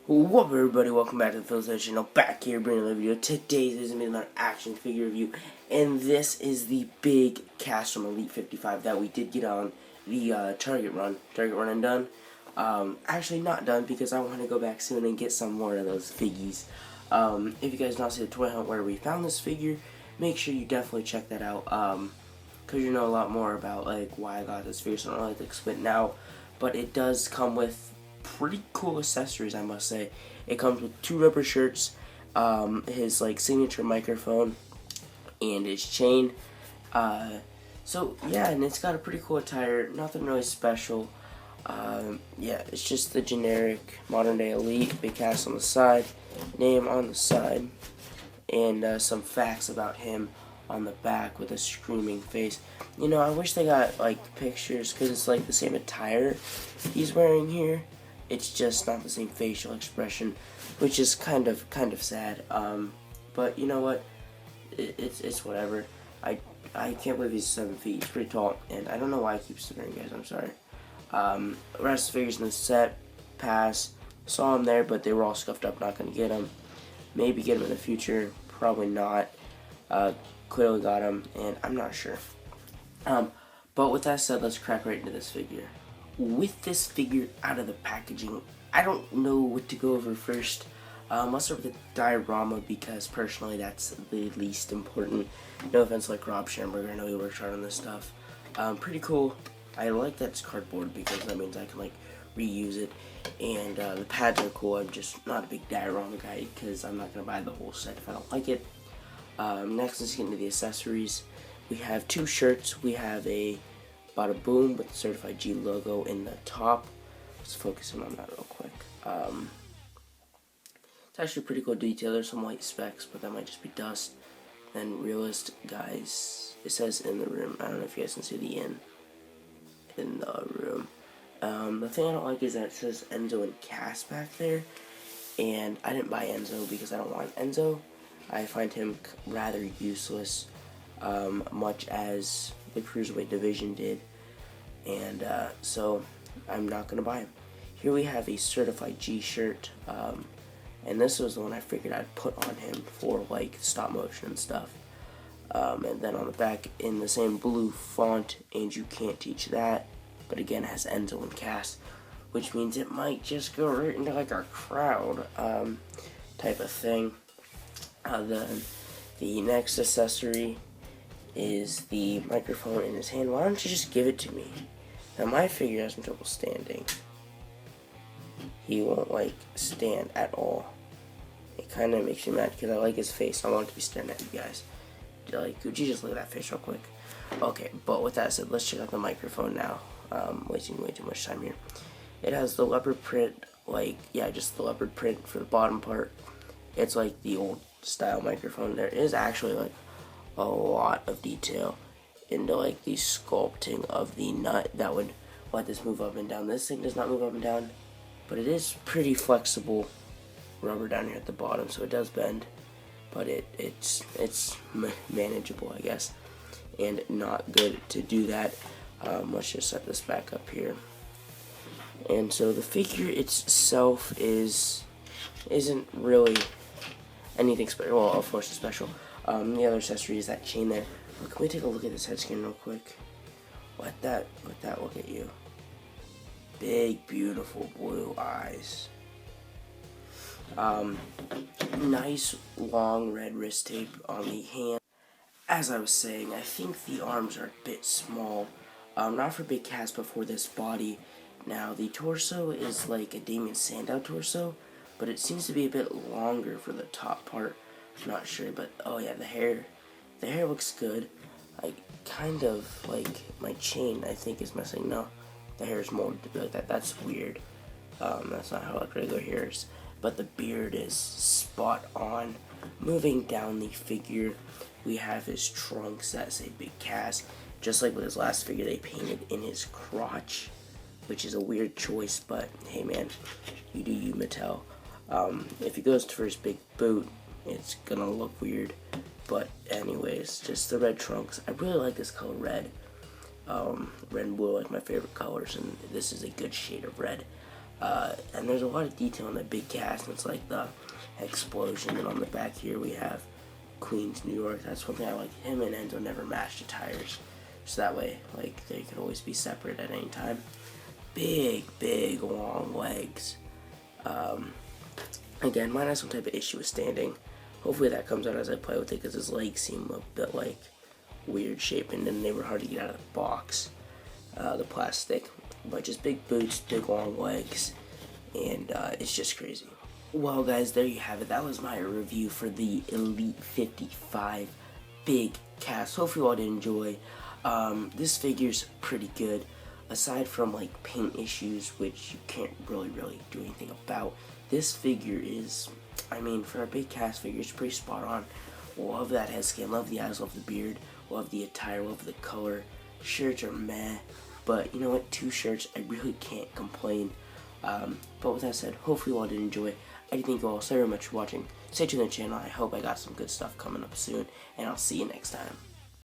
What up, everybody? Welcome back to the Phil's channel. Back here bringing another video. Today is going to be another action figure review, and this is the big cast from Elite 55 that we did get on the Target run and done. Actually not done because I want to go back soon and get some more of those figgies. If you guys don't see the toy hunt where we found this figure, make sure you definitely check that out. Because you know a lot more about like why I got this figure, so I don't like to explain it now. But it does come with pretty cool accessories, I must say. It comes with 2 rubber shirts, his like signature microphone, and his chain. So yeah, and it's got a pretty cool attire. Nothing really special. Yeah, it's just the generic modern day Elite. Big cast on the side, name on the side, and some facts about him on the back with a screaming face. You know, I wish they got like pictures because it's like the same attire he's wearing here. It's just not the same facial expression, which is kind of sad. But you know what? It's whatever. I can't believe he's 7 feet. He's pretty tall, and I don't know why I keep swearing, guys. I'm sorry. The rest of the figures in the set pass. Saw them there, but they were all scuffed up. Not gonna get them. Maybe get them in the future. Probably not. Clearly got them, and I'm not sure. But with that said, let's crack right into this figure. With this figure out of the packaging, I don't know what to go over first. I'll start with the diorama because personally that's the least important. No offense, like Rob Schamberger, I know he works hard on this stuff. Pretty cool. I like that it's cardboard because that means I can like reuse it. And the pads are cool. I'm just not a big diorama guy because I'm not gonna buy the whole set if I don't like it. Next, let's get into the accessories. We have 2 shirts. We have a Bada Boom with the Certified G logo in the top. Let's focus in on that real quick. It's actually a pretty cool detail. There's some white specks, but that might just be dust. Then Realist, guys, it says in the room. I don't know if you guys can see the in the room. The thing I don't like is that it says Enzo and Cass back there. And I didn't buy Enzo because I don't want Enzo. I find him rather useless, much as the Cruiserweight division did, and so I'm not going to buy him. Here we have a Certified G shirt, and this was the one I figured I'd put on him for like stop motion and stuff. And then on the back in the same blue font, and you can't teach that, but again it has Enzo and Cass, which means it might just go right into like our crowd type of thing. The next accessory is the microphone in his hand. Why don't you just give it to me? Now my figure has some trouble standing. He won't like stand at all. It kind of makes me mad because I like his face. I want it to be staring at you guys. Like, could you just look at that face real quick? Okay, but with that said, let's check out the microphone now. Wasting way too much time here. It has the leopard print, like, yeah, just the leopard print for the bottom part. It's like the old style microphone. There is actually like a lot of detail into like the sculpting of the nut that would let this move up and down. This thing does not move up and down, but it is pretty flexible rubber down here at the bottom, so it does bend, but it's manageable, I guess, and not good to do that. Let's just set this back up here. And so the figure itself isn't really anything special. Well, of course it's special. The other accessory is that chain there. Look, can we take a look at this head scan real quick? Let that look at you. Big, beautiful blue eyes. Nice long red wrist tape on the hand. As I was saying, I think the arms are a bit small. Not for big cast, but for this body. Now the torso is like a Damien Sandow torso, but it seems to be a bit longer for the top part. I'm not sure, but oh yeah, the hair looks good. I kind of like my chain, I think, is missing. No, the hair is molded to be like that. That's weird. That's not how like regular hair is. But the beard is spot on. Moving down the figure, we have his trunks that say Big Cass. Just like with his last figure, they painted in his crotch, which is a weird choice, but hey man, you do you, Mattel. If he goes for his big boot, it's gonna look weird. But anyways, just the red trunks. I really like this color red. Red and blue are like my favorite colors, and this is a good shade of red. And there's a lot of detail in that big cast, and it's like the explosion. And on the back here we have Queens, New York. That's one thing I like. Him and Enzo never matched the tires, so that way, like, they could always be separate at any time. Big, big, long legs. Again, mine has some type of issue with standing. Hopefully that comes out as I play with it, because his legs seem a bit like weird shape, and then they were hard to get out of the box, the plastic. But just big boots, big long legs, and it's just crazy. Well, guys, there you have it. That was my review for the Elite 55 big cast. Hopefully you all did enjoy. This figure's pretty good. Aside from like paint issues, which you can't really do anything about, this figure is, I mean, for a big cast figure, it's pretty spot on. Love that head scan, love the eyes, love the beard, love the attire, love the color. Shirts are meh, but you know what, 2 shirts, I really can't complain. But with that said, hopefully you all did enjoy. I thank you all so very much for watching. Stay tuned to the channel. I hope I got some good stuff coming up soon, and I'll see you next time.